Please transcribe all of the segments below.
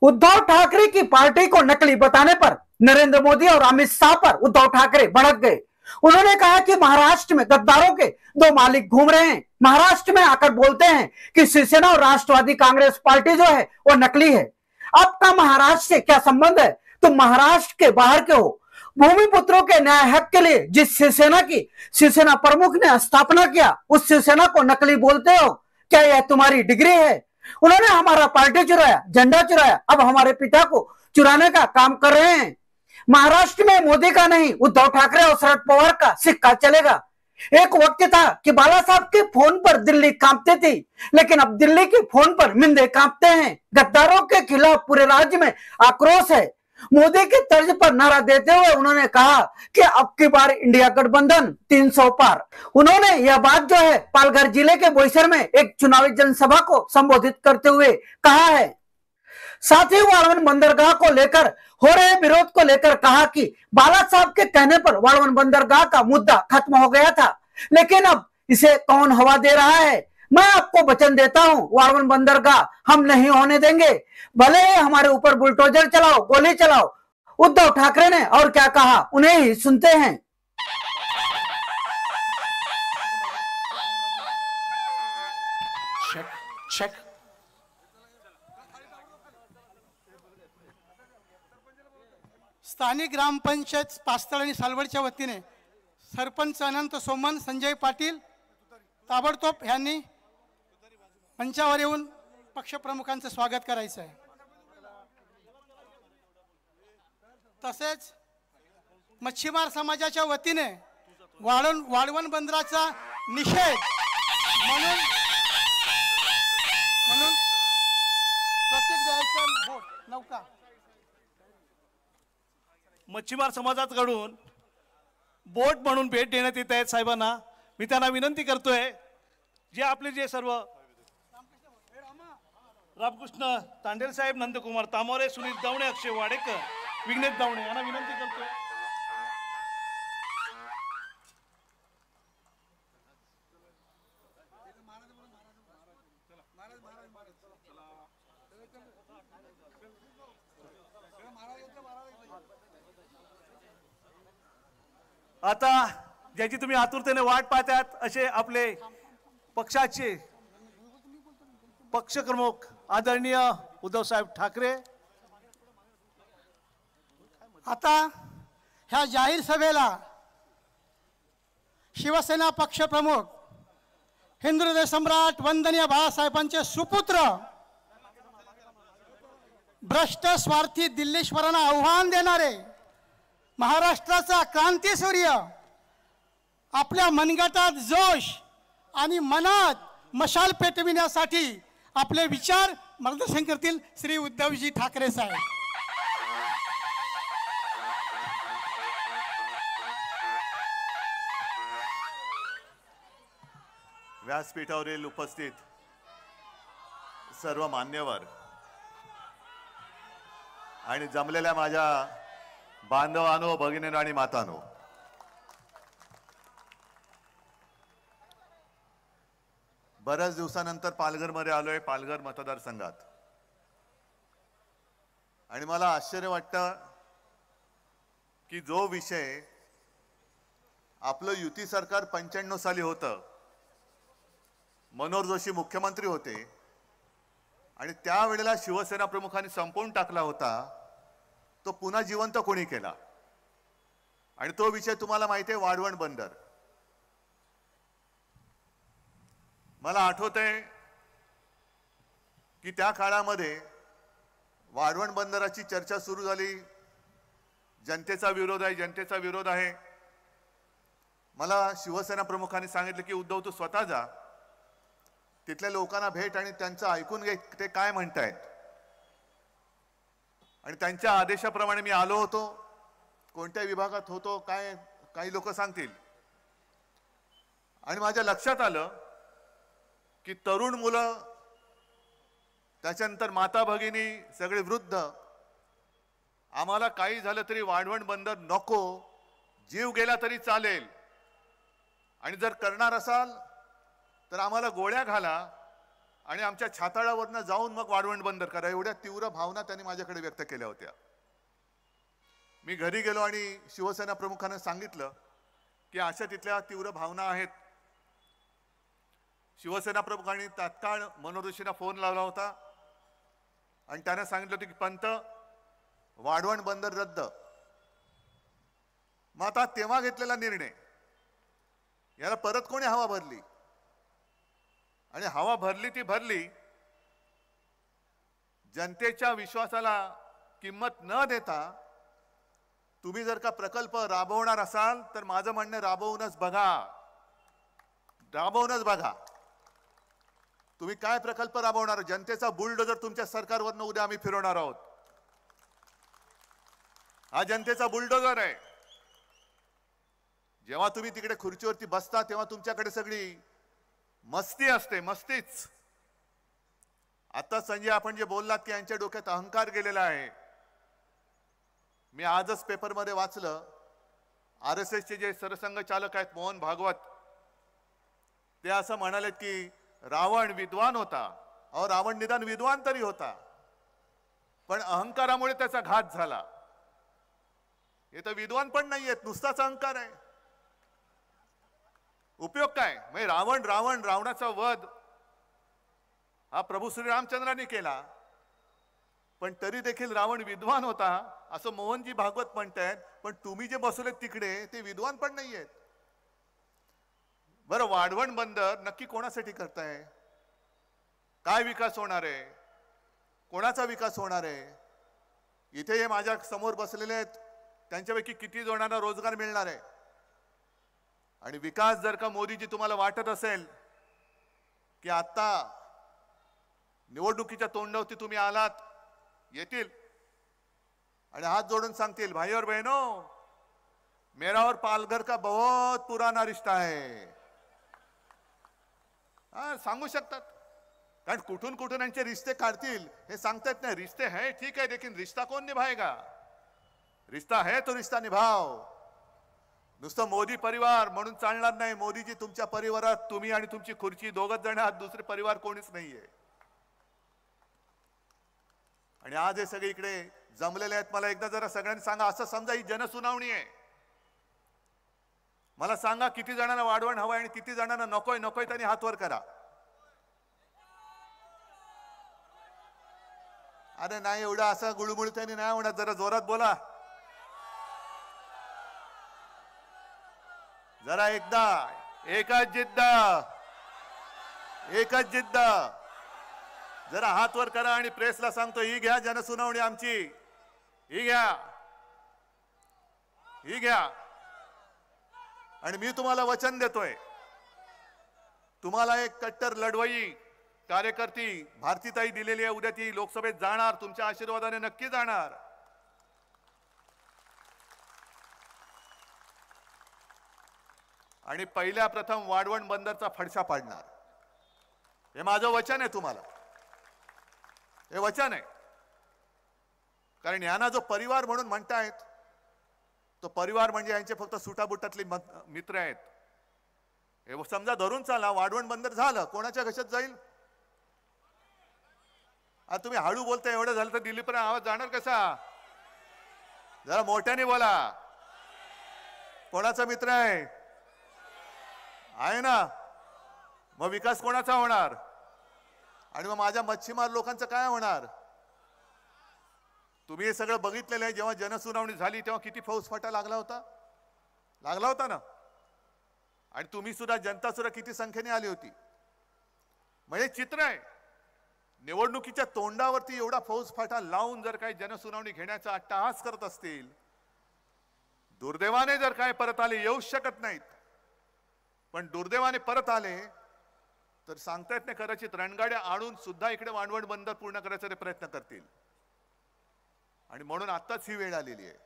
उद्धव ठाकरे की पार्टी को नकली बताने पर नरेंद्र मोदी और अमित शाह पर उद्धव ठाकरे भड़क गए। उन्होंने कहा कि महाराष्ट्र में गद्दारों के दो मालिक घूम रहे हैं। महाराष्ट्र में आकर बोलते हैं कि शिवसेना और राष्ट्रवादी कांग्रेस पार्टी जो है वो नकली है। आपका महाराष्ट्र से क्या संबंध है? तुम महाराष्ट्र के बाहर के हो। भूमिपुत्रों के न्याय हक के लिए जिस शिवसेना की शिवसेना प्रमुख ने स्थापना किया, उस शिवसेना को नकली बोलते हो? क्या यह तुम्हारी डिग्री है? उन्होंने हमारा पार्टी चुराया, झंडा चुराया, अब हमारे पिता को चुराने का काम कर रहे हैं। महाराष्ट्र में मोदी का नहीं, उद्धव ठाकरे और शरद पवार का सिक्का चलेगा। एक वक्त था कि बाला साहब के फोन पर दिल्ली कांपती थी, लेकिन अब दिल्ली के फोन पर मिंदे कांपते हैं। गद्दारों के खिलाफ पूरे राज्य में आक्रोश है। मोदी के तर्ज पर नारा देते हुए उन्होंने कहा कि अब की बार इंडिया गठबंधन 300 पार। उन्होंने यह बात जो है पालघर जिले के बोईसर में एक चुनावी जनसभा को संबोधित करते हुए कहा है। साथ ही वाळवन बंदरगाह को लेकर हो रहे विरोध को लेकर कहा कि बाला साहब के कहने पर वाळवन बंदरगाह का मुद्दा खत्म हो गया था, लेकिन अब इसे कौन हवा दे रहा है? मैं आपको वचन देता हूं, वाळवन बंदरगाह हम नहीं होने देंगे, भले ही हमारे ऊपर बुलडोजर चलाओ, गोली चलाओ। उद्धव ठाकरे ने और क्या कहा, उन्हें ही सुनते हैं। Check check. स्थानिक ग्रामपंचायत पास्तळ आणि सालवडच्या वतीने सरपंच अनंत सोमन, संजय पाटील ताबडतोब यांनी मंचावर येऊन पक्षप्रमुखांचं स्वागत करायचं आहे। तसेच मच्छीमार समाजाच्या वतीने वाळवन बंदराचा निषेध म्हणून प्रत्येक द्यायचं बोट नौका मच्छीमार समाजाकडून बोट म्हणून भेट देण्यात येत आहेत साहेबांना। मी त्यांना विनंती करतोय, जे आपले जे सर्व रामकृष्ण तांडेल साहेब, नंदकुमार तामोरे, सुनील दवणे, अक्षय वाडेकर, विघ्नेश दवणे यांना विनंती करतोय। आता ज्याची तुम्ही आतुरतेने वाट पाहतात असे आपले पक्षाचे पक्षप्रमुख आदरणीय उद्धव साहेब ठाकरे आता ह्या जाहीर सभेला शिवसेना पक्षप्रमुख, हिंदू हृदय सम्राट वंदनीय बाळासाहेबांचे सुपुत्र, भ्रष्ट स्वार्थी दिल्लीश्वरांना आव्हान देणारे महाराष्ट्राचा क्रांतीसूर्य, आपल्या मनगटात जोश आणि मनात मशाल पेटविण्यासाठी आपले विचार मार्गदर्शन करतील श्री उद्धवजी ठाकरे साहेब। व्यासपीठावरील उपस्थित सर्व मान्यवर आणि जमलेल्या माझ्या बांधवांनो, भगिनींनो आणि मातांनो, बऱ्याच दिवसानंतर पालघरमध्ये आलोय, पालघर मतदारसंघात, आणि मला आश्चर्य वाटतं की जो विषय आपलं युती सरकार 95 साली होतं, मनोहर जोशी मुख्यमंत्री होते आणि त्यावेळेला शिवसेना प्रमुखांनी संपवून टाकला होता, तो पुन्हा जिवंत कोणी केला? आणि तो विषय तुम्हाला माहिती आहे, वाळवण बंदर। मला आठवतंय की त्या काळामध्ये वाळवण बंदराची चर्चा सुरू झाली, जनतेचा विरोध आहे, जनतेचा विरोध आहे। मला शिवसेना प्रमुखांनी सांगितलं की उद्धव तू स्वतः जा, तिथल्या लोकांना भेट आणि त्यांचं ऐकून घे, ते काय म्हणतायत। आणि त्यांच्या आदेशाप्रमाणे मी आलो होतो, कोणत्या विभागात होतो काय काही लोक सांगतील, आणि माझ्या लक्षात आलं की तरुण मुलं, त्याच्यानंतर माता भगिनी, सगळे वृद्ध, आम्हाला काही झालं तरी वाळवण बंदर नको, जीव गेला तरी चालेल, आणि जर करणार असाल तर आम्हाला गोळ्या घाला, आणि आमच्या छाताळावरनं जाऊन मग वाढवण बंदर करा, एवढ्या तीव्र भावना त्यांनी माझ्याकडे व्यक्त केल्या होत्या. मी घरी गेलो आणि शिवसेना प्रमुखांना सांगितलं की अशा तिथल्या तीव्र भावना आहेत. शिवसेना प्रमुखांनी तात्काळ मनोहर जोशींना फोन लावला होता आणि त्याने सांगितलं होतं की पंत, वाढवण बंदर रद्द. मग आता तेव्हा घेतलेला निर्णय याला परत कोणी हवा भरली, आणि हवा भरली ती भरली. जनतेच्या विश्वासाला किंमत न देता तुम्ही जर का प्रकल्प राबवणार असाल तर माझं म्हणणं राबवूनच बघा, राबवूनच बघा. तुम्ही काय प्रकल्प राबवणार? जनतेचा बुलडोजर तुमच्या सरकारवरनं उद्या आम्ही फिरवणार आहोत. हा जनतेचा बुलडोजर आहे. जेव्हा तुम्ही तिकडे खुर्चीवरती बसता तेव्हा तुमच्याकडे सगळी मस्ती असते, मस्तीच. आता संजय आपण जे बोललात की यांच्या डोक्यात अहंकार गेलेला आहे. मी आजच पेपरमध्ये वाचलं, RSSचे जे सरसंघचालक आहेत मोहन भागवत, ते असं म्हणाले की रावण विद्वान होता. अहो, रावण निदान विद्वान तरी होता, पण अहंकारामुळे त्याचा घात झाला. हे तर विद्वान पण नाहीयेत, नुसताच अहंकार आहे. उपयोग काय? म्हणजे रावणाचा वध हा प्रभू श्रीरामचंद्रांनी केला, पण तरी देखील रावण विद्वान होता असं मोहनजी भागवत म्हणतायत. पण तुम्ही जे बसवलेत तिकडे ते विद्वान पण नाहीयेत. बरं, वाढवण बंदर नक्की कोणासाठी करताय? काय विकास होणार आहे? कोणाचा विकास होणार आहे? इथे हे माझ्या समोर बसलेले आहेत, त्यांच्यापैकी किती जणांना रोजगार मिळणार आहे? आणि विकास जर का मोदीजी तुम्हाला वाटत असेल की आता निवडणुकीच्या तोंडावरती तुम्ही आलात, येतील आणि हात जोडून सांगतील, भाई और बहनों, मेरा और पालघर का बहुत पुराना रिश्ता है. सांगू शकतात, कारण कुठून कुठून यांचे रिश्ते काढतील हे सांगता येत नाही. रिश्ते है ठीक है, लेकिन रिश्ता कौन निभाएगा? रिश्ता है तो रिश्ता निभाव. नुसतं मोदी परिवार म्हणून चालणार नाही. मोदीजी तुमच्या परिवारात तुम्ही आणि तुमची खुर्ची दोघच जण आहात, दुसरे परिवार कोणीच नाहीये. आणि आज हे सगळे इकडे जमलेले आहेत. मला एकदा जरा सगळ्यांनी सांगा, असं समजा ही जनसुनावणी आहे, मला सांगा किती जणांना वाढवण हवंय आणि किती जणांना नकोय? नकोय त्यांनी हात वर करा. अरे नाही, एवढं असं गुळमुळ त्यांनी नाही होणार, जरा जोरात बोला. जरा एकदा, एकच जिद्द, एकच जिद्द. जरा हात वर करा आणि प्रेसला सांगतो, ही घ्या जनसुनावणी आमची, ही घ्या, ही घ्या. आणि मी तुम्हाला वचन देतोय, तुम्हाला एक कट्टर लढवई कार्यकर्ती भारतीताई दिलेली आहे. उद्या ती लोकसभेत जाणार, तुमच्या आशीर्वादाने नक्की जाणार. आणि पहिल्या प्रथम वाढवण बंदरचा फडशा पाडणार. हे माझं वचन आहे तुम्हाला, हे वचन आहे. कारण यांना जो परिवार म्हणून म्हणतायत, तो परिवार म्हणजे यांचे फक्त सुटाबुटातले मित्र आहेत. हे समजा धरून चाला, वाढवण बंदर झालं, कोणाच्या घशात जाईल? आता तुम्ही हळू बोलताय, एवढं झालं तर दिल्लीपर्यंत आवाज जाणार कसा? जरा मोठ्याने बोला. कोणाचा मित्र आहे? आहे ना? मग विकास कोणाचा होणार? आणि मग माझ्या मच्छीमार लोकांचं काय होणार? तुम्ही हे सगळं बघितलेलं आहे. जेव्हा जनसुनावणी झाली तेव्हा किती फौजफाटा लागला होता? लागला होता ना? आणि तुम्ही सुद्धा, जनता सुद्धा किती संख्येने आली होती. म्हणजे चित्र आहे. निवडणुकीच्या तोंडावरती एवढा फौजफाटा लावून जर काही जनसुनावणी घेण्याचा अट्टहास करत असतील, दुर्दैवाने जर काय परत आले, येऊ शकत नाहीत, पण दुर्दैवाने परत आले तर सांगता येत नाही, कदाचित रणगाड्या आणून सुद्धा इकडे वाढवण बंदर पूर्ण करायचा प्रयत्न करतील. आणि म्हणून आत्ताच ही वेळ आलेली आहे.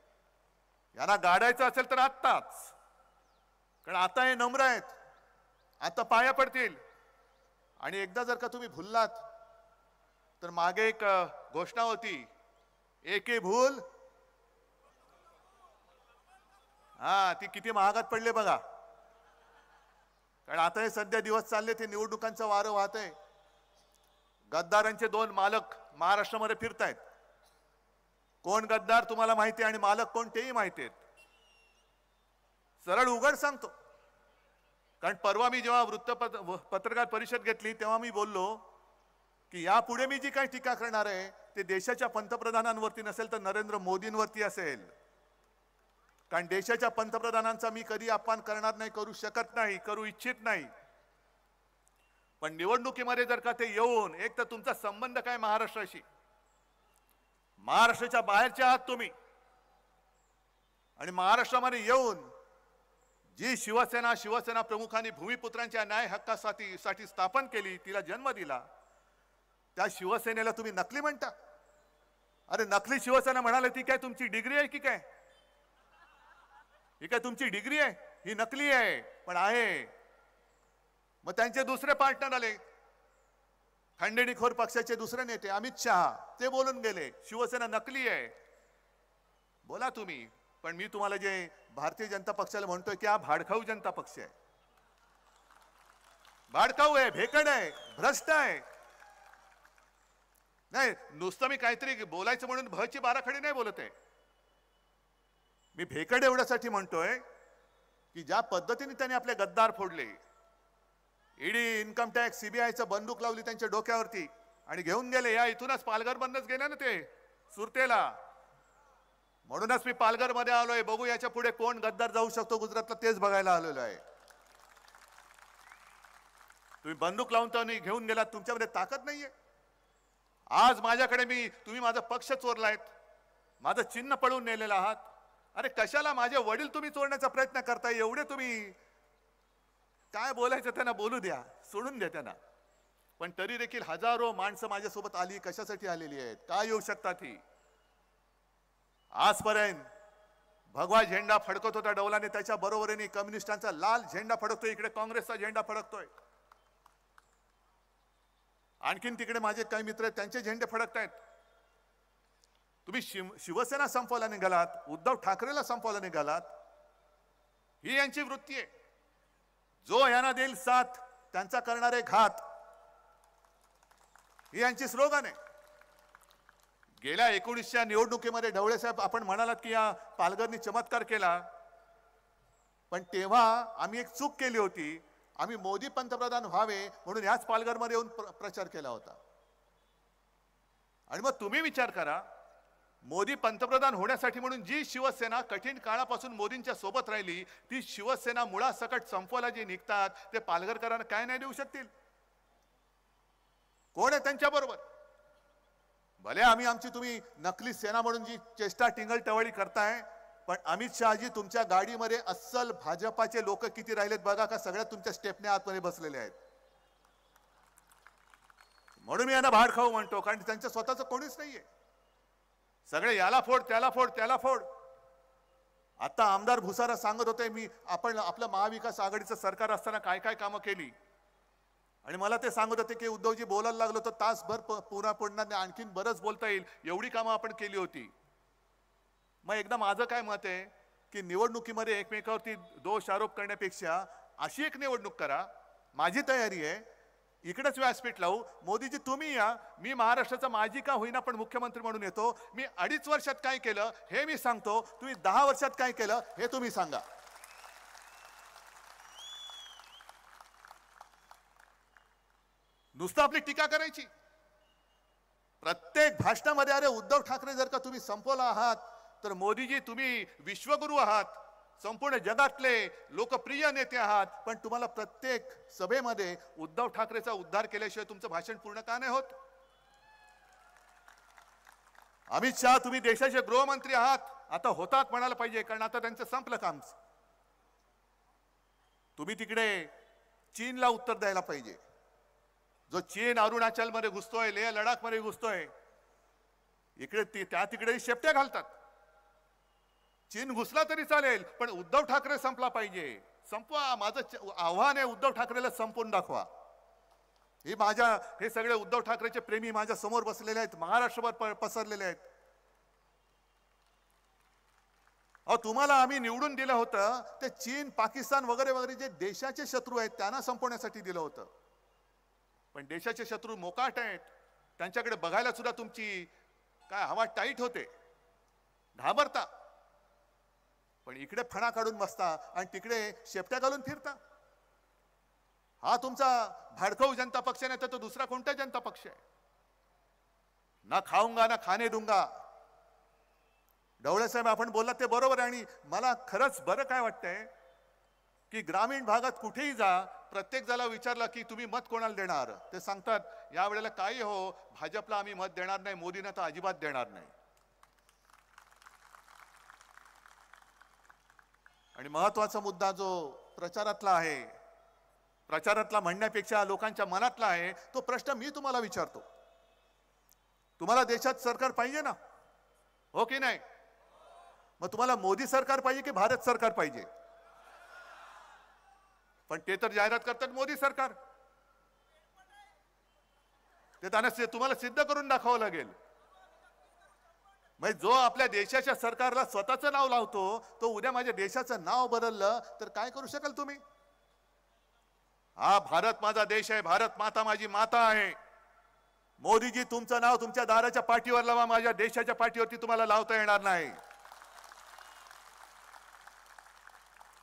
यांना गाडायचं असेल तर आत्ताच, कारण आता हे नम्र आहेत, आता पाया पडतील. आणि एकदा जर का तुम्ही भुललात तर मागे एक घोषणा होती, एके भूल, हा, ती किती महागात पडले बघा. कारण आता हे सध्या दिवस चालले, ते निवडणुकांचं वारं वाहत आहे. गद्दारांचे 2 मालक महाराष्ट्रामध्ये फिरतायत. कोण गद्दार तुम्हाला माहिती आहे आणि मालक कोण तेही माहिती आहेत. सरळ उघड सांगतो. कारण परवा मी जेव्हा पत्रकार परिषद घेतली तेव्हा मी बोललो की यापुढे मी जी काही टीका करणार आहे ते देशाच्या पंतप्रधानांवरती नसेल तर नरेंद्र मोदींवरती असेल. कारण देशाच्या पंतप्रधानांचा मी कधी अपमान करणार नाही, करू शकत नाही, करू इच्छित नाही. पण निवडणुकीमध्ये जर का ते येऊन, एक तर तुमचा संबंध काय महाराष्ट्राशी, महाराष्ट्राच्या बाहेरचे आहात तुम्ही, आणि महाराष्ट्रामध्ये येऊन जी शिवसेना प्रमुखांनी भूमिपुत्रांच्या न्याय हक्कासाठी स्थापन केली, तिला जन्म दिला, त्या शिवसेनेला तुम्ही नकली म्हणता. अरे नकली शिवसेना म्हणाले ती काय तुमची डिग्री आहे की काय? ही काय तुमची डिग्री आहे? ही नकली आहे. पण आहे. मग त्यांचे दुसरे पार्टनर आले, खंडेणीखोर पक्षाचे दुसरे नेते अमित शहा, ते बोलून गेले शिवसेना नकली आहे. बोला तुम्ही, पण मी तुम्हाला जे भारतीय जनता पक्षाला म्हणतोय की हा भाडखाऊ जनता पक्ष आहे, भाडखाऊ आहे, भेकड आहे, भ्रष्ट आहे. नाही, नुसतं मी काहीतरी बोलायचं म्हणून भची बाराखडी नाही बोलत आहे. मी भेकड एवढ्यासाठी म्हणतोय की ज्या पद्धतीने त्यांनी आपले गद्दार फोडले, ईडी, इन्कम टॅक्स, सीबीआयचं बंदूक लावली त्यांच्या डोक्यावरती आणि घेऊन गेले. या इथूनच पालघर बंदच गेले ना ते सुरतेला. म्हणूनच मी पालघर मध्ये आलोय. बघू याच्या पुढे कोण गद्दार जाऊ शकतो गुजरातला, तेच बघायला आलेलो आहे. तुम्ही बंदूक लावून तर घेऊन गेलात, तुमच्यामध्ये ताकद नाहीये. आज माझ्याकडे तुम्ही माझा पक्ष चोरलायत, माझं चिन्ह पळवून नेलेलं आहात. अरे कशाला माझे वडील तुम्ही चोरण्याचा प्रयत्न करताय? एवढे तुम्ही काय बोलायचं त्यांना बोलू द्या, सोडून द्या त्यांना. पण तरी देखील हजारो माणसं माझ्यासोबत आली, कशासाठी आलेली आहेत, काय येऊ शकतात ही? आजपर्यंत भगवा झेंडा फडकत होता डौलाने, त्याच्या बरोबरीने कम्युनिस्टांचा लाल झेंडा फडकतोय, इकडे काँग्रेसचा झेंडा फडकतोय. आणखीन तिकडे माझे काही मित्र आहेत, त्यांचे झेंडे फडकतायत. तुम्ही शिवसेना संपवायला निघालात, उद्धव ठाकरेला संपवायला निघालात. ही यांची वृत्ती आहे. जो यांना देईल साथ त्यांचा करणारे घात, ही यांची स्लोगन आहे. गेल्या 19च्या निवडणुकीमध्ये ढवळे साहेब आपण म्हणालात की या पालघरनी चमत्कार केला, पण तेव्हा आम्ही एक चूक केली होती. आम्ही मोदी पंतप्रधान व्हावे म्हणून याच पालघरमध्ये येऊन प्रचार केला होता. आणि मग तुम्ही विचार करा, मोदी पंतप्रधान होण्यासाठी म्हणून जी शिवसेना कठीण काळापासून मोदींच्या सोबत राहिली, ती शिवसेना मुळासकट संपवायला जे निघतात ते पालघरकरांना काय नाही देऊ शकतील? कोण आहे त्यांच्या बरोबर? भले आमची तुम्ही नकली सेना म्हणून जी चेष्टा टिंगल टवाळी करताय, पण अमित शहाजी तुमच्या गाडीमध्ये अस्सल भाजपाचे लोक किती राहिलेत बघा. का सगळ्या तुमच्या स्टेपने आतमध्ये बसलेले आहेत? म्हणून मी यांना भाडखाऊ म्हणतो, कारण त्यांचं स्वतःचं कोणीच नाहीये. सगळे याला फोड, त्याला फोड, त्याला फोड. आता आमदार भुसारा सांगत होते आपण आपलं महाविकास आघाडीचं सरकार असताना काय काय कामं केली, आणि मला ते सांगत होते की उद्धवजी बोलायला लागलो तर तासभर पुन्हा पडणार नाही, आणखीन बरंच बोलता येईल, एवढी कामं आपण केली होती. मग एकदा माझं काय मत आहे की निवडणुकीमध्ये एकमेकावरती दोष आरोप करण्यापेक्षा अशी एक निवडणूक करा. माझी तयारी आहे, इकडेच व्यासपीठ लावू. मोदीजी तुम्ही या, मी महाराष्ट्राचा माजी का होईना पण मुख्यमंत्री म्हणून येतो. मी 2.5 वर्षात काय केलं हे मी सांगतो, तुम्ही 10 वर्षात काय केलं हे तुम्ही सांगा. नुसतं आपली टीका करायची प्रत्येक भाषणामध्ये. अरे उद्धव ठाकरे जर का तुम्ही संपवला आहात तर मोदीजी तुम्ही विश्वगुरू आहात, संपूर्ण जगातले लोकप्रिय नेते आहात, पण तुम्हाला प्रत्येक सभेमध्ये उद्धव ठाकरेचा उद्धार केल्याशिवाय तुमचं भाषण पूर्ण का नाही होत? अमित शहा तुम्ही देशाचे गृहमंत्री आहात, आता होतात म्हणायला पाहिजे, कारण आता त्यांचं संपलं काम. तुम्ही तिकडे चीनला उत्तर द्यायला पाहिजे. जो चीन अरुणाचल मध्ये घुसतोय, लेह लडाख मध्ये घुसतोय, इकडे त्या तिकडे शेपट्या घालतात. चीन घुसला तरी चालेल, पण उद्धव ठाकरे संपला पाहिजे. संपवा. माझं आव्हान आहे, उद्धव ठाकरेला संपवून दाखवा. हे सगळे उद्धव ठाकरेचे प्रेमी माझ्या समोर बसलेले आहेत, महाराष्ट्रभर पसरलेले आहेत. अहो तुम्हाला आम्ही निवडून दिलं होतं ते चीन, पाकिस्तान वगैरे वगैरे जे देशाचे शत्रू आहेत त्यांना संपवण्यासाठी दिलं होतं, पण देशाचे शत्रू मोकाट आहेत. त्यांच्याकडे बघायला सुद्धा तुमची काय हवा टाईट होते, घाबरता. पण इकडे फणा काढून बसता आणि तिकडे शेपट्या घालून फिरता. हा तुमचा भाडखाऊ जनता पक्ष नाही तर तो दुसरा कोणता जनता पक्ष आहे? ना खाऊंगा ना खाणे दूंगा. ढवळे साहेब आपण बोललात ते बरोबर आहे. आणि मला खरंच बरं काय वाटतंय की ग्रामीण भागात कुठेही जा, प्रत्येक जणाला विचारलं की तुम्ही मत कोणाला देणार, ते सांगतात या वेळेला काही हो भाजपला आम्ही मत देणार नाही, मोदींना तर अजिबात देणार नाही. आणि महत्वाचा मुद्दा जो प्रचारातला आहे, प्रचारातला म्हणण्यापेक्षा लोकांच्या मनातला आहे, तो प्रश्न मी तुम्हाला विचारतो. तुम्हाला देशात सरकार पाहिजे ना, हो की नाही? मग तुम्हाला मोदी सरकार पाहिजे की भारत सरकार पाहिजे? पण ते तर जाहिरात करतात मोदी सरकार. ते त्यांना तुम्हाला सिद्ध करून दाखवावं लागेल. म्हणजे जो आपल्या देशाच्या सरकारला स्वतःचं नाव लावतो तो उद्या माझ्या देशाचं नाव बदललं तर काय करू शकाल तुम्ही? हा भारत माझा देश आहे, भारत माता माझी माता आहे. मोदीजी तुमचं नाव तुमच्या दाराच्या पाठीवर लावा, माझ्या देशाच्या पाठीवरती तुम्हाला लावता येणार नाही.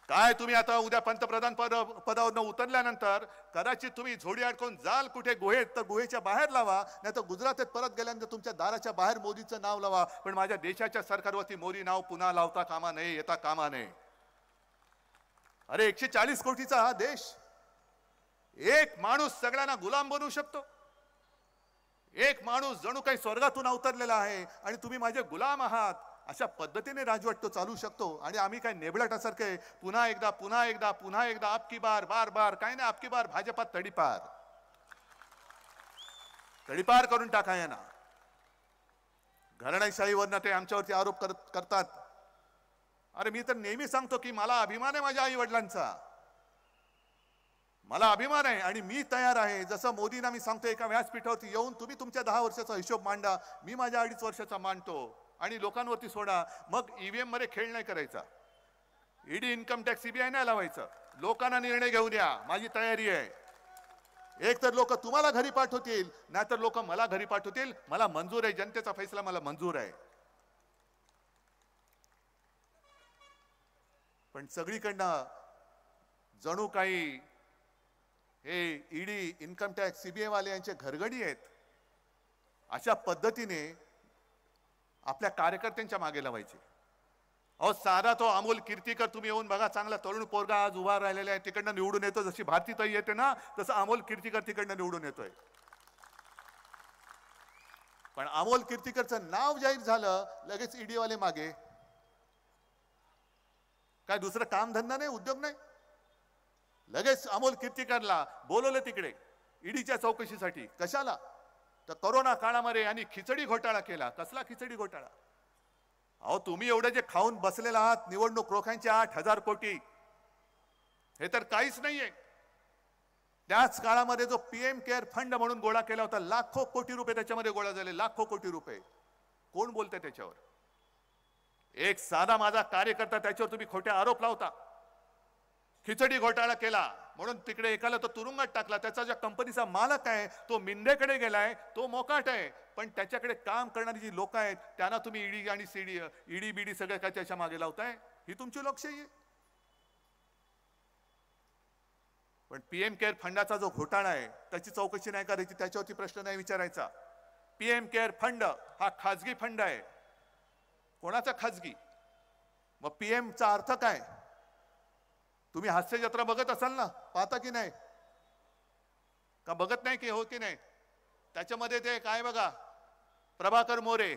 काय तुम्ही आता उद्या पंतप्रधान पदावर उतरल्यानंतर कदाचित तुम्ही झोडी अडकून जाल कुठे गुहेत, तर गुहेच्या बाहेर लावा, नाही तर गुजरातात परत गेल्यानंतर तुमच्या दाराच्या बाहेर मोदीचं नाव लावा. पण माझ्या देशाच्या सरकारवरती मोदी नाव पुन्हा लावता कामा नये, येता कामा नये. अरे 140 कोटीचा हा देश, एक माणूस सगळ्यांना गुलाम बनवू शकतो. एक माणूस जणू काही स्वर्गातून अवतरलेला आहे आणि तुम्ही माझे गुलाम आहात, अशा पद्धतीने राजवट तो चालू शकतो. आणि आम्ही काय नेबलाटासारखे पुन्हा एकदा पुन्हा एकदा पुन्हा एकदा आपकी बार बार बार, काय नाही आपकी बार भाजपात तडीपार तडीपार करून टाकाय ना. घराणेशाहीवरनं ते आमच्यावरती आरोप करतात. अरे मी तर नेहमी सांगतो की मला अभिमान आहे माझ्या आई वडिलांचा, मला अभिमान आहे आणि मी तयार आहे. जसं मोदींना मी सांगतो एका व्यासपीठावरती येऊन तुम्ही तुमच्या 10 वर्षाचा हिशोब मांडा, मी माझ्या 2.5 वर्षाचा मांडतो आणि लोकांवरती सोडा. मग ईव्हीएम मध्ये खेळ नाही करायचा, ईडी इन्कम टॅक्स सीबीआय नाही लावायचं, लोकांना निर्णय घेऊ द्या, माझी तयारी आहे. एक तर लोक तुम्हाला घरी पाठवतील, नाहीतर लोक मला घरी पाठवतील, मला मंजूर आहे, जनतेचा फैसला मला मंजूर आहे. पण सगळीकडनं जणू काही हे ईडी इन्कम टॅक्स सीबीआय वाले यांचे घरगडी आहेत. अशा पद्धतीने आपल्या कार्यकर्त्यांच्या मागे लावायचे. अहो साधा तो अमोल कीर्तीकर तुम्ही येऊन बघा, चांगला तरुण पोरगा आज उभा राहिलेला आहे, तिकडनं निवडून येतो. जशी भारतीताई येते ना तसं अमोल कीर्तीकर तिकडनं निवडून येतोय. पण अमोल कीर्तीकरचं नाव जाहीर झालं लगेच ईडी वाले मागे. काय दुसरं काम धंदा नाही, उद्योग नाही, लगेच अमोल कीर्तीकरला बोलवलं तिकडे ईडीच्या चौकशीसाठी. कशाला? तर कोरोना काळामध्ये आणि खिचडी घोटाळा केला. कसला खिचडी घोटाळा? अहो तुम्ही एवढे जे खाऊन बसलेला आहात निवडणूक रोख्यांचे 8,000 कोटी, हे तर काहीच नाहीये. त्याच काळामध्ये जो पीएम केअर फंड म्हणून गोळा केला होता, लाखो कोटी रुपये त्याच्यामध्ये गोळा झाले, लाखो कोटी रुपये. कोण बोलतंय त्याच्यावर? एक साधा माझा कार्यकर्ता, त्याच्यावर तुम्ही खोटे आरोप लावता. खिचडी घोटाळा केला म्हणून तिकडे एकाला तो तुरुंगात टाकला. त्याचा ज्या कंपनीचा मालक आहे तो मिंदेकडे गेलाय, तो मोकाट आहे. पण त्याच्याकडे काम करणारी जी लोक आहेत त्यांना तुम्ही ईडी आणि ईडी बीडी सगळं काय त्याच्या मागे लावताय. ही तुमची लोकशाही आहे. पण पीएम केअर फंडाचा जो घोटाळा आहे त्याची चौकशी नाही करायची, त्याच्यावरती प्रश्न नाही विचारायचा. पीएम केअर फंड हा खाजगी फंड आहे. कोणाचा खाजगी? मग पीएमचा अर्थ काय? तुम्ही हास्य जत्रा बघत असाल ना, पाहता की नाही? का बघत नाही की हो की नाही? त्याच्यामध्ये ते काय बघा, प्रभाकर मोरे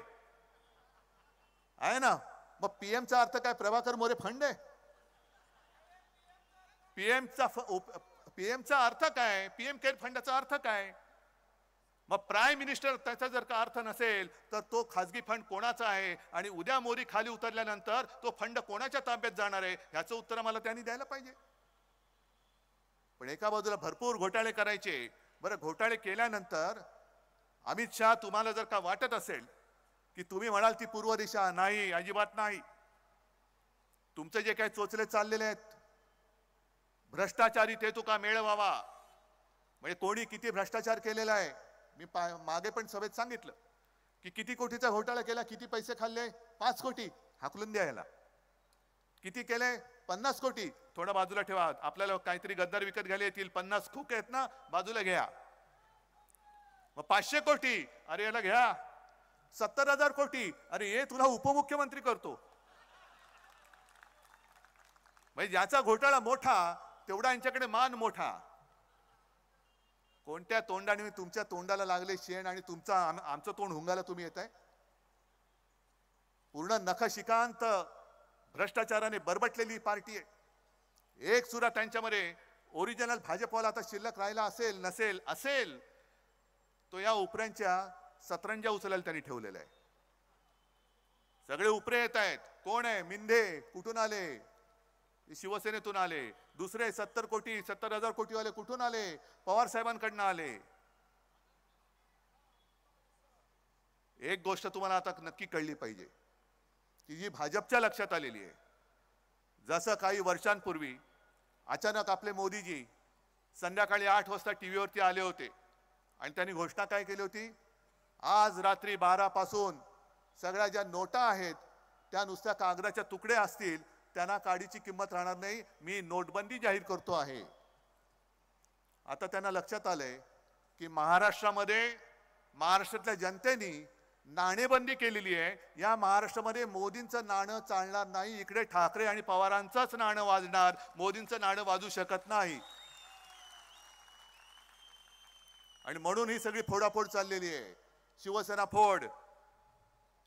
आहे ना. मग पीएमचा अर्थ काय? प्रभाकर मोरे फंड आहे. पीएमचा अर्थ काय? पीएम केअर फंडाचा अर्थ काय? मग प्राईम मिनिस्टर त्याचा जर का अर्थ नसेल तर तो खाजगी फंड कोणाचा आहे आणि उद्या मोदी खाली उतरल्यानंतर तो फंड कोणाच्या ताब्यात जाणार आहे याचं उत्तर मला त्यांनी द्यायला पाहिजे. पण एका बाजूला भरपूर घोटाळे करायचे. बरं, घोटाळे केल्यानंतर अमित शहा तुम्हाला जर का वाटत असेल की तुम्ही म्हणाल ती पूर्व दिशा, नाही, अजिबात नाही. तुमचे जे काही चोचले चाललेले आहेत, भ्रष्टाचारी ते तुका मेळ व्हावा, म्हणजे कोणी किती भ्रष्टाचार केलेला आहे मी मागे पण सभेत सांगितलं की किती कोटीचा घोटाळा केला, किती पैसे खाल्ले, 5 कोटी हाकलून द्या याला. किती केले, 50 कोटी, थोडा बाजूला ठेवा, आपल्याला काहीतरी गद्दार विकत घ्यायला येतील, 50 खोके आहेत ना बाजूला घ्या. मग 500 कोटी, अरे याला घ्या. 70,000 कोटी, अरे ये तुला उपमुख्यमंत्री करतो. म्हणजे ज्याचा घोटाळा मोठा तेवढा यांच्याकडे मान मोठा. कोणत्या तोंडाने तुमच्या तोंडाला लागले शेण आणि आमचं तोंड हुंगाला तुम्ही येत आहे. पूर्ण नखशिकांत भ्रष्टाचाराने बरबटलेली पार्टी आहे. एक सुद्धा त्यांच्यामध्ये ओरिजिनल भाजपवाला आता शिल्लक राहिला असेल तो या उपऱ्यांच्या सतरंजा उचलायला त्यांनी ठेवलेला आहे. सगळे उपरे येत आहेत. कोण आहे? मिंदे कुठून आले? शिवसेनेतून आले. दुसरे 70,000 कोटी वाले कुठून आले? पवार साहेबांकडनं आले. एक गोष्ट तुम्हाला आता नक्की कळली पाहिजे की जी भाजपच्या लक्षात आलेली आहे. जसं काही वर्षांपूर्वी अचानक आपले मोदीजी संध्याकाळी 8 वाजता टीव्हीवरती आले होते आणि त्यांनी घोषणा काय केली होती, आज रात्री 12 पासून सगळ्या ज्या नोटा आहेत त्या नुसत्या कागदाच्या तुकडे असतील, त्यांना काडीची किंमत राहणार नाही, मी नोटबंदी जाहीर करतो आहे. आता त्यांना लक्षात आलंय की महाराष्ट्रातल्या जनतेने नाणेबंदी केलेली आहे. या महाराष्ट्रामध्ये मोदींचं नाणं चालणार नाही. इकडे ठाकरे आणि पवारांचंच नाणं वाजणार, मोदींचं नाणं वाजू शकत नाही. आणि म्हणून ही सगळी फोडाफोड चाललेली आहे. शिवसेना फोड,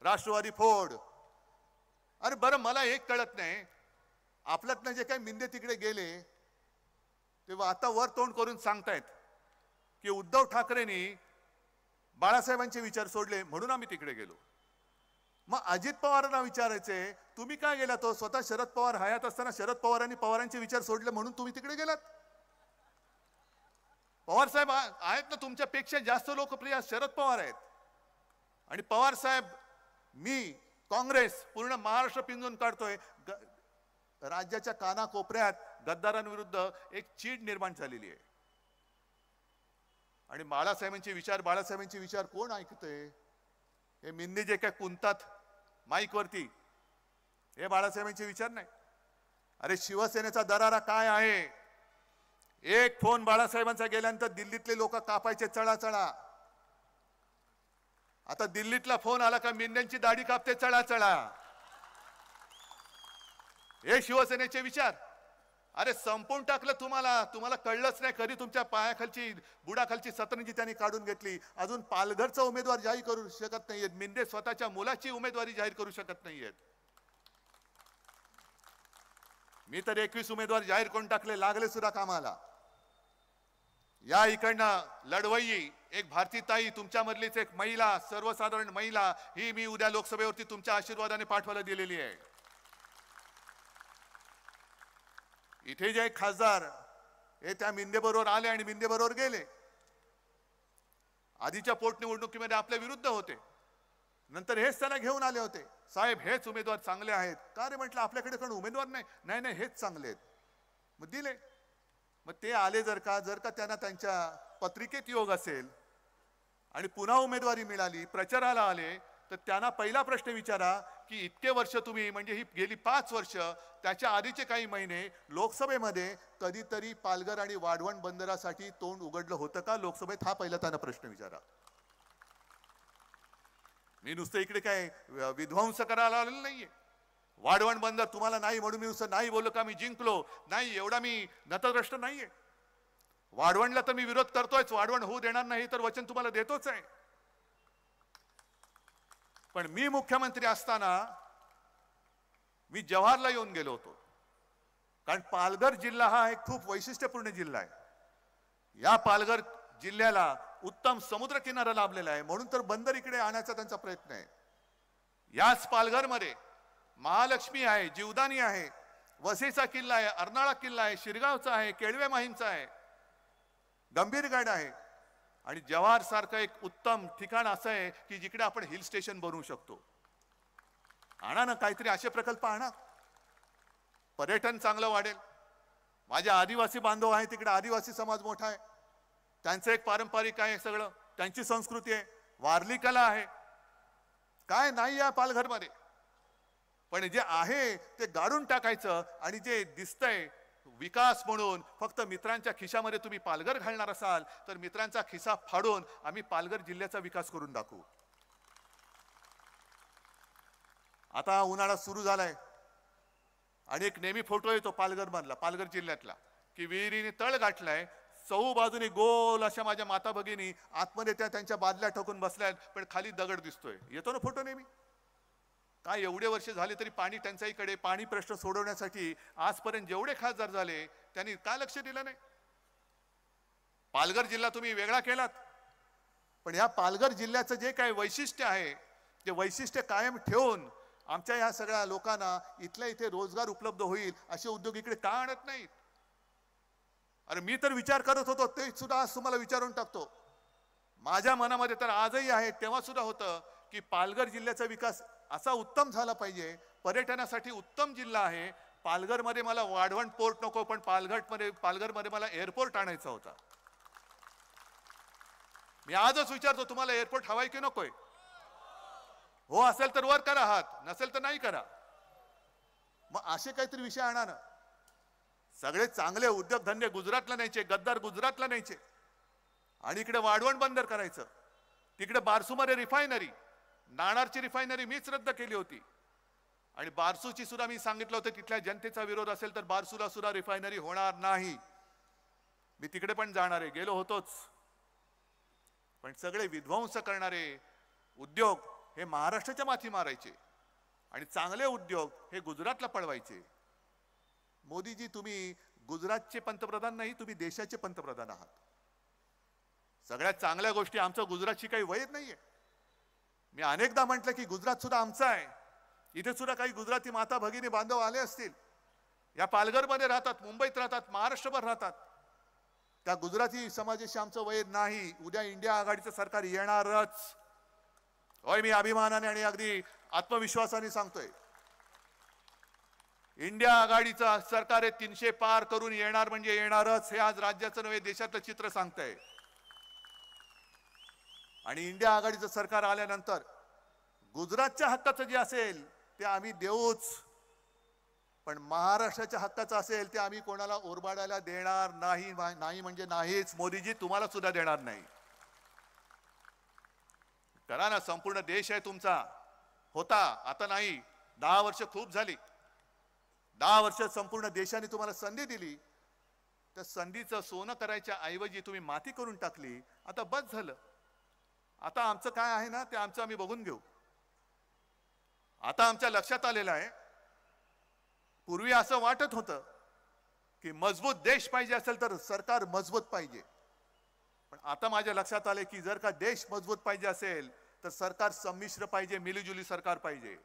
राष्ट्रवादी फोड. अरे बरं, मला एक कळत नाही, आपल्यातनं जे काही मिंदे तिकडे गेले तेव्हा आता वर तोंड करून सांगतायत की उद्धव ठाकरेंनी बाळासाहेबांचे विचार सोडले म्हणून आम्ही तिकडे गेलो. मग अजित पवारांना विचारायचे, तुम्ही काय गेला? तो स्वतः शरद पवार हयात असताना शरद पवारांनी पवारांचे विचार सोडले म्हणून तुम्ही तिकडे गेलात. पवार साहेब आहेत ना, तुमच्यापेक्षा जास्त लोकप्रिय शरद पवार आहेत. आणि पवार साहेब, मी, काँग्रेस पूर्ण महाराष्ट्र पिंजून काढतोय. राज्याच्या कानाकोपऱ्यात गद्दारांविरुद्ध एक चीड निर्माण झालेली आहे. आणि बाळासाहेबांचे विचार कोण ऐकतंय? हे मिंदे जे काय कुंतात माईक वरती, हे बाळासाहेबांचे विचार नाही. अरे शिवसेनेचा दरारा काय आहे? एक फोन बाळासाहेबांचा गेल्यानंतर दिल्लीतले लोक कापायचे चळा. आता दिल्लीतला फोन आला का मिंद्यांची दाढी कापते चळा. हे शिवसेनेचे विचार. अरे संपवून टाकलं तुम्हाला कळलंच नाही. कधी तुमच्या पायाखालची बुडाखालची सतरंजी त्यांनी काढून घेतली. अजून पालघरचा उमेदवार जाहीर करू शकत नाहीयेत. मिंदे स्वतःच्या मुलाची उमेदवारी जाहीर करू शकत नाहीयेत. मी तर 21 उमेदवार जाहीर करून टाकले, लागले सुद्धा कामाला. या इकडनं लढवई एक भारतीताई, तुमच्यामधलीच एक महिला, सर्वसाधारण महिला, ही मी उद्या लोकसभेवरती तुमच्या आशीर्वादाने पाठवायला दिलेली आहे. इथे जे खासदार हे त्या मिंदे बरोबर आले आणि मिंदे बरोबर गेले. आधीच्या पोटनिवडणुकीमध्ये आपल्या विरुद्ध होते, नंतर हेच त्यांना घेऊन आले होते. साहेब हेच उमेदवार चांगले आहेत का? रे म्हटलं आपल्याकडे कोण उमेदवार नाही, हेच चांगले आहेत. मग दिले. मग ते आले, जर का त्यांना त्यांच्या पत्रिकेत योग असेल आणि पुन्हा उमेदवारी मिळाली, प्रचाराला आले, तर त्यांना पहिला प्रश्न विचारा की इतके वर्ष तुम्ही, म्हणजे ही गेली 5 वर्ष, त्याच्या आधीचे काही महिने लोकसभेमध्ये कधीतरी पालघर आणि वाढवण बंदरासाठी तोंड उघडलं होतं का लोकसभेत? हा पहिला त्यांना प्रश्न विचारा. मी नुसतं इकडे काय विध्वंस करायला आलेलं नाहीये. वाढवण बंदर तुम्हाला नाही म्हणून मी नुसतं नाही बोललो का मी जिंकलो? नाही, एवढा मी नतद्रष्ट नाहीये. वाढवणला तर मी विरोध करतोयच, वाढवण होऊ देणार नाही तर वचन तुम्हाला देतोच आहे. पण मी मुख्यमंत्री असताना मी जव्हारला येऊन गेलो होतो, कारण पालघर जिल्हा हा एक खूप वैशिष्ट्यपूर्ण जिल्हा आहे. या पालघर जिल्ह्याला उत्तम समुद्र किनारा लाभलेला आहे, म्हणून तर बंदर इकडे आणण्याचा त्यांचा प्रयत्न आहे. याच पालघरमध्ये महालक्ष्मी आहे, जीवदानी आहे, वसईचा किल्ला आहे, अर्नाळा किल्ला आहे, शिरगावचा आहे, केळवे माहीमचा आहे, गंभीरगड आहे. आणि जव्हार सारखं एक उत्तम ठिकाण असं आहे की जिकडे आपण हिल स्टेशन बनवू शकतो. आणा ना काहीतरी असे प्रकल्प आणा, पर्यटन चांगलं वाढेल. माझे आदिवासी बांधव आहे तिकडे, आदिवासी समाज मोठा आहे, त्यांचं एक पारंपरिक आहे सगळं. त्यांची संस्कृती आहे, वारली कला आहे, काय नाही या पालघरमध्ये. पण जे आहे ते गाडून टाकायचं आणि जे दिसतंय विकास म्हणून फक्त मित्रांच्या खिशामध्ये तुम्ही पालघर घालणार असाल तर मित्रांचा खिसा फाडून आम्ही पालघर जिल्ह्याचा विकास करून दाखवू. आता उन्हाळा सुरू झालाय आणि एक नेहमी फोटो येतो पालघर मधला, पालघर जिल्ह्यातला, की विहिरीने तळ गाठलाय, चहू बाजूने गोल अशा माझ्या माता भगिनी आतमध्ये त्या त्यांच्या बादल्या ठोकून बसल्यात, पण खाली दगड दिसतोय. येतो ना फोटो नेहमी. काय एवढे वर्ष झाले तरी पाणी टंचाईकडे, पाणी प्रश्न सोडवण्यासाठी आजपर्यंत जेवढे खासदार झाले त्यांनी का लक्ष दिलं नाही? पालघर जिल्हा तुम्ही वेगळा केलात, पण या पालघर जिल्ह्याचं जे काही वैशिष्ट्य आहे ते वैशिष्ट्य कायम ठेवून आमच्या या सगळ्या लोकांना इथल्या इथे रोजगार उपलब्ध होईल असे उद्योग इकडे का आणत नाहीत? अरे मी तर विचार करत होतो, ते सुद्धा आज तुम्हाला विचारून टाकतो. माझ्या मनामध्ये तर आजही आहे, तेव्हा सुद्धा होतं की पालघर जिल्ह्याचा विकास असा उत्तम झाला पाहिजे, पर्यटनासाठी उत्तम जिल्हा आहे. पालघरमध्ये मला वाढवण पोर्ट नको, पण पालघरमध्ये मला एअरपोर्ट आणायचा होता. मी आजच विचारतो, तुम्हाला एअरपोर्ट हवाय की नकोय? हो असेल तर वर करा हात, नसेल तर नाही करा. मग असे काहीतरी विषय आणा ना. सगळे चांगले उद्योगधंदे गुजरातला न्यायचे, गद्दार गुजरातला न्यायचे आणि इकडे वाढवण बंदर करायचं. तिकडे बारसूमध्ये रिफायनरी, नाणारची रिफायनरी मीच रद्द केली होती आणि बारसूची सुद्धा मी सांगितलं होतं तिथल्या जनतेचा विरोध असेल तर बारसूला सुद्धा रिफायनरी होणार नाही. मी तिकडे पण जाणार आहे, गेलो होतोच. पण सगळे विध्वंस करणारे उद्योग हे महाराष्ट्राच्या माथी मारायचे आणि चांगले उद्योग हे गुजरातला पळवायचे. मोदीजी, तुम्ही गुजरातचे पंतप्रधान नाही, तुम्ही देशाचे पंतप्रधान आहात. सगळ्यात चांगल्या गोष्टी आमचं गुजरातची काही वैर नाहीये. मी अनेकदा म्हटलं की गुजरात सुद्धा आमचं आहे. इथे सुद्धा काही गुजराती माता भगिनी बांधव आले असतील, या पालघरमध्ये राहतात, मुंबईत राहतात, महाराष्ट्रभर राहतात. त्या गुजराती समाजाशी आमचं वैर नाही. उद्या इंडिया आघाडीचं सरकार येणारच. होय, मी अभिमानाने आणि अगदी आत्मविश्वासाने सांगतोय, इंडिया आघाडीचं सरकार 300 पार करून येणार म्हणजे येणारच. हे आज राज्याचं नव्हे देशातलं चित्र सांगतंय. आणि इंडिया आघाडीचं सरकार आल्यानंतर गुजरातच्या हक्काचं जे असेल ते आम्ही देऊच, पण महाराष्ट्राच्या हक्काचं असेल ते आम्ही कोणाला ओरबाडायला देणार नाही. नाही म्हणजे नाहीच. मोदीजी, तुम्हाला सुद्धा देणार नाही. करा ना, संपूर्ण देश आहे तुमचा. होता, आता नाही. 10 वर्ष खूप झाली. 10 वर्ष संपूर्ण देशाने तुम्हाला संधी दिली. त्या संधीचं सोनं करायच्या ऐवजी तुम्ही माती करून टाकली. आता बस झालं. आता आमचं काय आहे ना ते आमचं आम्ही बघून घेऊ. आता आमच्या लक्षात आलेलं आहे, पूर्वी असं वाटत होतं की मजबूत देश पाहिजे असेल तर सरकार मजबूत पाहिजे. पण आता माझ्या लक्षात आले की जर का देश मजबूत पाहिजे असेल तर सरकार संमिश्र पाहिजे, मिलीजुली सरकार पाहिजे.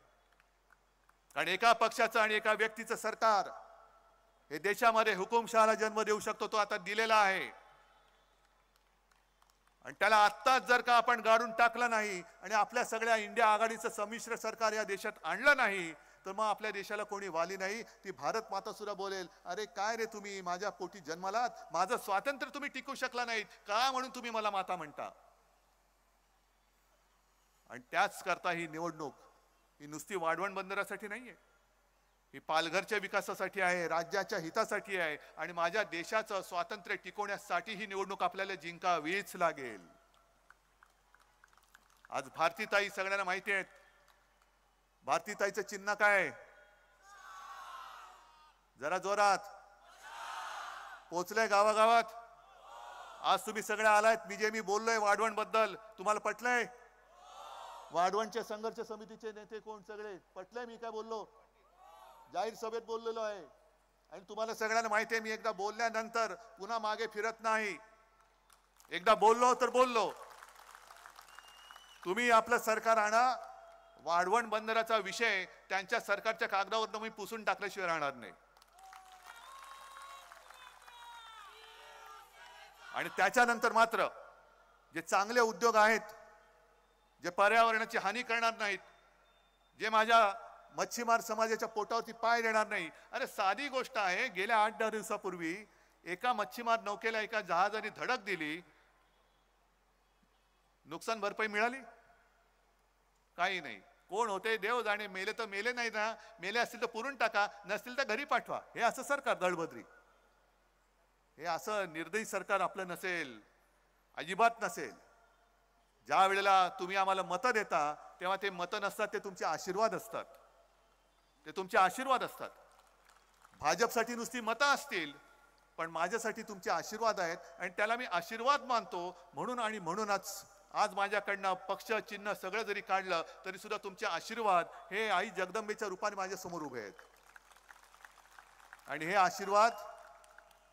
कारण एका पक्षाचं आणि एका व्यक्तीचं सरकार हे देशामध्ये हुकुमशहाला जन्म देऊ शकतो. तो आता दिलेला आहे आणि त्याला आत्ताच जर का आपण गाडून टाकलं नाही आणि आपल्या सगळ्या इंडिया आघाडीचं संमिश्र सरकार या देशात आणलं नाही तर मग आपल्या देशाला कोणी वाली नाही. ती भारत माता सुद्धा बोलेल, अरे काय रे तुम्ही माझ्या पोटी जन्मालात, माझं स्वातंत्र्य तुम्ही टिकू शकला नाहीत का म्हणून तुम्ही मला माता म्हणता. आणि त्याच करता ही निवडणूक ही नुसती वाढवण बंदरासाठी नाहीये, ही पालघरच्या विकासासाठी आहे, राज्याच्या हितासाठी आहे आणि माझ्या देशाचं स्वातंत्र्य टिकवण्यासाठी ही निवडणूक आपल्याला जिंकावीच लागेल. आज भारतीताई सगळ्यांना माहिती आहे. भारतीताईचं चिन्ह काय? जरा जोरात पोचलंय गावागावात. आज तुम्ही सगळे आलायत. मी बोललोय वाढवण बद्दल तुम्हाला पटलंय? वाढवणच्या संघर्ष समितीचे नेते कोण सगळे पटलंय मी काय बोललो? जाहीर सभेत बोललेलो आहे आणि तुम्हाला सगळ्यांना माहिती आहे मी एकदा बोलल्यानंतर पुन्हा मागे फिरत नाही. एकदा बोललो तर बोललो. तुम्ही आपलं सरकार आणा. वाढवण बंदराचा विषय त्यांच्या सरकारच्या कागदावर तुम्ही पुसून टाकल्याशिवाय राहणार नाही. आणि त्याच्यानंतर मात्र जे चांगले उद्योग आहेत, जे पर्यावरणाची हानी करणार नाहीत, जे माझ्या मच्छीमार समाजाच्या पोटावरती पाय देणार नाही. अरे साधी गोष्ट आहे, गेल्या 8-10 दिवसापूर्वी एका मच्छीमार नौकेला एका जहाजाने धडक दिली. नुकसान भरपाई मिळाली? काही नाही. कोण होते देव जाणे. मेले तर मेले नाही ना, मेले असतील तर पुरून टाका, नसतील तर घरी पाठवा. हे असं सरकार दळभद्री, हे असं निर्दयी सरकार आपलं नसेल, अजिबात नसेल. ज्या वेळेला तुम्ही आम्हाला मतं देता तेव्हा ते मतं नसतात, ते तुमचे आशीर्वाद असतात. ते तुमचे आशीर्वाद असतात. भाजपसाठी नुसती मतं असतील, पण माझ्यासाठी तुमचे आशीर्वाद आहेत आणि त्याला मी आशीर्वाद मानतो. म्हणून आणि म्हणूनच आज माझ्याकडनं पक्ष चिन्ह सगळं जरी काढलं तरी सुद्धा तुमचे आशीर्वाद हे आई जगदंबेच्या रूपाने माझ्या समोर उभे आहेत. आणि हे आशीर्वाद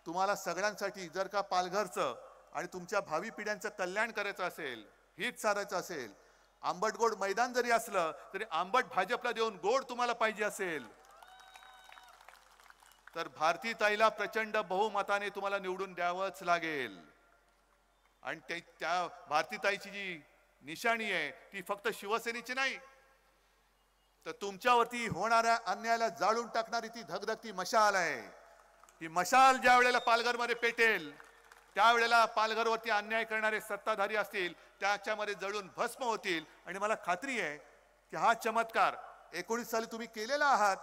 तुम्हाला सगळ्यांसाठी, जर का पालघरचं आणि तुमच्या भावी पिढ्यांचं कल्याण करायचं असेल, हित साधायचं असेल, आंबटगोड मैदान जरी असलं तरी आंबट भाजपला देऊन गोड तुम्हाला पाहिजे असेल, तर भारतीताईला प्रचंड बहुमताने तुम्हाला निवडून द्यावंच लागेल. आणि त्या भारतीताईची जी निशाणी आहे ती फक्त शिवसेनेची नाही, तर तुमच्यावरती होणाऱ्या अन्यायाला जाळून टाकणारी ती धगधगती मशाल आहे. ही मशाल ज्या वेळेला पालघरमध्ये पेटेल त्यावेळेला पालघरवरती अन्याय करणारे सत्ताधारी असतील त्याच्यामध्ये जळून भस्म होतील. आणि मला खात्री आहे की हा चमत्कार 19 साली तुम्ही केलेला आहात,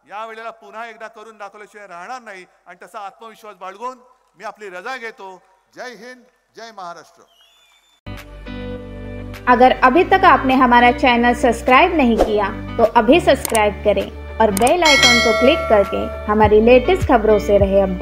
या वेळेला पुन्हा एकदा करून दाखवल्याशिवाय राहणार नाही. आणि तसा आत्मविश्वास बाळगून मी आपली रजा घेतो. जय हिंद, जय महाराष्ट्र. अगर अभी तक आपने हमारा चैनल सब्सक्राइब नहीं किया तो अभी सब्सक्राइब करें और बेल आइकॉन को क्लिक करके हमारी लेटेस्ट खबरों से रहे अपडेट.